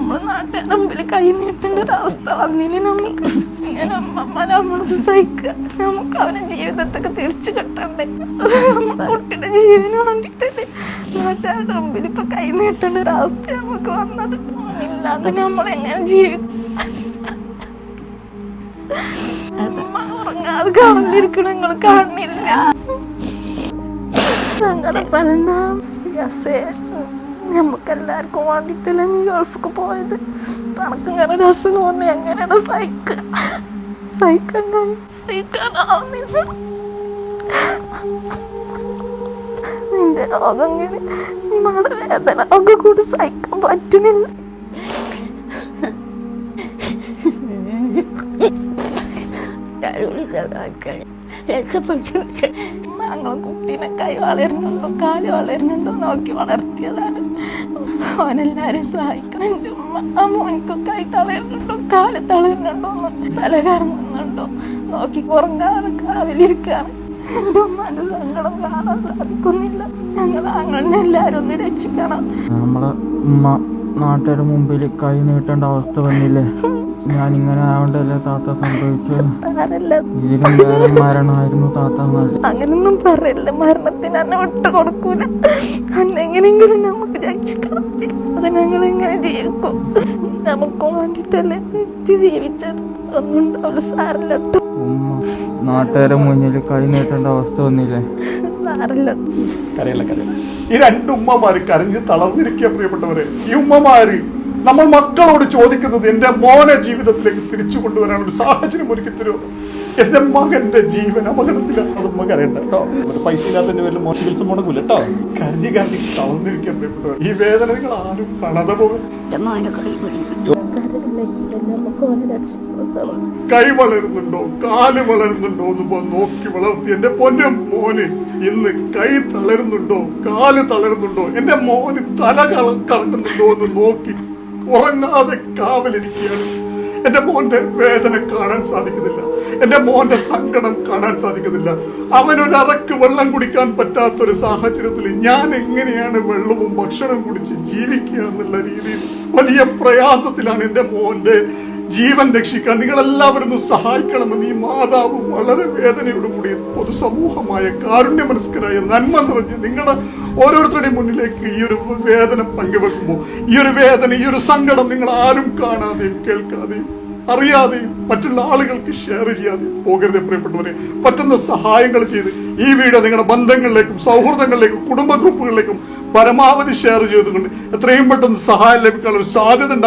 നമ്മള് നാട്ടുകാരുടെ മുമ്പിൽ കൈ നീട്ടേണ്ട ഒരു അവസ്ഥ വന്നില്ലേ നമുക്ക്? ഇങ്ങനെ അമ്മ നമ്മളത് സഹിക്കുക. നമുക്ക് അവരുടെ ജീവിതത്തൊക്കെ തിരിച്ചു കിട്ടണ്ടേ? നമ്മുടെ കുട്ടിയുടെ ജീവന് വേണ്ടിട്ടല്ലേ നാട്ടുകാരുടെ മുമ്പിൽ ഇപ്പൊ കൈ നീട്ടേണ്ട ഒരു അവസ്ഥ നമുക്ക് വന്നത്. ഇല്ലാതെ നമ്മളെങ്ങനെ ജീവിക്കും? ഉറങ്ങാതെ കാണിരിക്കണം, നിങ്ങൾ കാണില്ല. സങ്കടപ്പെടണ്ട. നമുക്കെല്ലാവർക്കും വേണ്ടിട്ടല്ലേ നീ ഗൾഫിക്ക് പോയത്. തണക്കിങ്ങനെ ഒരു അസുഖം വന്ന് എങ്ങനെയാണ് സഹിക്കാനാവുന്നില്ല. നിന്റെ രോഗം ഇങ്ങനെ നമ്മുടെ വേദന ഒക്കെ കൂടി സഹിക്കാൻ പറ്റുന്നില്ല. ഞങ്ങളെ കുട്ടീനെ കൈ വളരുന്നുണ്ടോ കാല് വളരുന്നുണ്ടോ നോക്കി വളർത്തിയതാണ്. അവനെല്ലാരും സഹായിക്കണം. എൻ്റെ ഉമ്മ ആ മോനിക്ക് കൈ തളരുന്നുണ്ടോ കാല് തളരുന്നുണ്ടോ തല കറങ്ങുന്നുണ്ടോ നോക്കി ഉറങ്ങാതെ കാവിലിരിക്കുകയാണ്. എൻ്റെ ഉമ്മാന്റെ സങ്കടം കാണാൻ സാധിക്കുന്നില്ല. ഞങ്ങൾ അങ്ങനെ എല്ലാരും ഒന്ന് രക്ഷിക്കണം. നമ്മളെ ഉമ്മ നാട്ടുകാരുടെ മുമ്പിൽ കൈ നീട്ടേണ്ട അവസ്ഥ വന്നില്ലേ? ഞാനിങ്ങനെ ആവണ്ടല്ലേ താത്ത സംഭവിച്ചത്? ഇതിലും വേറെ മരണമായിരുന്നു താത്ത. അങ്ങനൊന്നും പറയല്ല. മരണത്തിന് എന്നെ വിട്ടു കൊടുക്കൂല. അന്നെങ്ങനെങ്കിലും നമുക്ക് രക്ഷിക്കണം. അത് ഞങ്ങൾ ഇങ്ങനെ ജീവിക്കും. നമുക്ക് വേണ്ടിട്ടല്ലേ ജീവിച്ചത്. ഒന്നും ഉണ്ടാവില്ല. സാരല്ല. ഉമ്മ നാട്ടുകാരുടെ മുന്നിൽ കൈ നീട്ടേണ്ട അവസ്ഥ വന്നില്ലേ? സാരല്ല. ഈ രണ്ട് ഉമ്മമാര് കരഞ്ഞ് തളർന്നിരിക്കുക. പ്രിയപ്പെട്ടവരെ, ഈ ഉമ്മമാര് നമ്മൾ മക്കളോട് ചോദിക്കുന്നത് എന്റെ മോനെ ജീവിതത്തിലേക്ക് തിരിച്ചു കൊണ്ടുവരാൻ ഒരു സാഹചര്യം ഒരുക്കി തരുമോ? എന്റെ മകന്റെ ജീവൻ അപകടത്തിലാണ്. അത് ഉമ്മ കരയണ്ട കേട്ടോ. പൈസ ഇല്ലാത്തതിന്റെ പേരിൽ ചികിത്സ മുടങ്ങൂല കേട്ടോ. കരഞ്ഞ് തളർന്നിരിക്കുക പ്രിയപ്പെട്ടവർ. ഈ വേദന നിങ്ങൾ ആരും കാണാതെ പോകും. കൈ വളരുന്നുണ്ടോ കാല് വളരുന്നുണ്ടോ എന്ന് നോക്കി വളർത്തി എന്റെ പൊന്നു മോന് ഇന്ന് കൈ തളരുന്നുണ്ടോ കാല് തളരുന്നുണ്ടോ എന്റെ മോന് തല കറങ്ങുന്നുണ്ടോ എന്ന് നോക്കി ഉറങ്ങാതെ കാവലിരിക്കുകയാണ്. എന്റെ മോന്റെ വേദന കാണാൻ സാധിക്കുന്നില്ല. എന്റെ മോന്റെ സങ്കടം കാണാൻ സാധിക്കുന്നില്ല. അവനൊരറക്ക് വെള്ളം കുടിക്കാൻ പറ്റാത്തൊരു സാഹചര്യത്തിൽ ഞാൻ എങ്ങനെയാണ് വെള്ളവും ഭക്ഷണവും കുടിച്ച് ജീവിക്കുക എന്നുള്ള രീതിയിൽ വലിയ പ്രയാസത്തിലാണ് എന്റെ മോന്റെ ജീവൻ രക്ഷിക്കാൻ. നിങ്ങളെല്ലാവരും ഒന്ന് സഹായിക്കണമെന്ന് ഈ മാതാവ് വളരെ വേദനയോടുകൂടി പൊതുസമൂഹമായ കാരുണ്യമനസ്കരായ നന്മ നിറഞ്ഞ് നിങ്ങളുടെ ഓരോരുത്തരുടെയും മുന്നിലേക്ക് ഈ ഒരു വേദന പങ്കുവെക്കുമ്പോൾ ഈ ഒരു വേദന ഈ ഒരു സങ്കടം നിങ്ങൾ ആരും കാണാതെയും കേൾക്കാതെയും അറിയാതെയും മറ്റുള്ള ആളുകൾക്ക് ഷെയർ ചെയ്യാതെയും പോകരുത് പ്രിയപ്പെട്ടവരെ. പറ്റുന്ന സഹായങ്ങൾ ചെയ്ത് ഈ വീഡിയോ നിങ്ങളുടെ ബന്ധങ്ങളിലേക്കും സൗഹൃദങ്ങളിലേക്കും കുടുംബ ഗ്രൂപ്പുകളിലേക്കും പരമാവധി ഷെയർ ചെയ്തുകൊണ്ട് എത്രയും പെട്ടെന്ന് സഹായം ലഭിക്കാനുള്ള ഒരു സാധ്യത ഉണ്ടാക്കി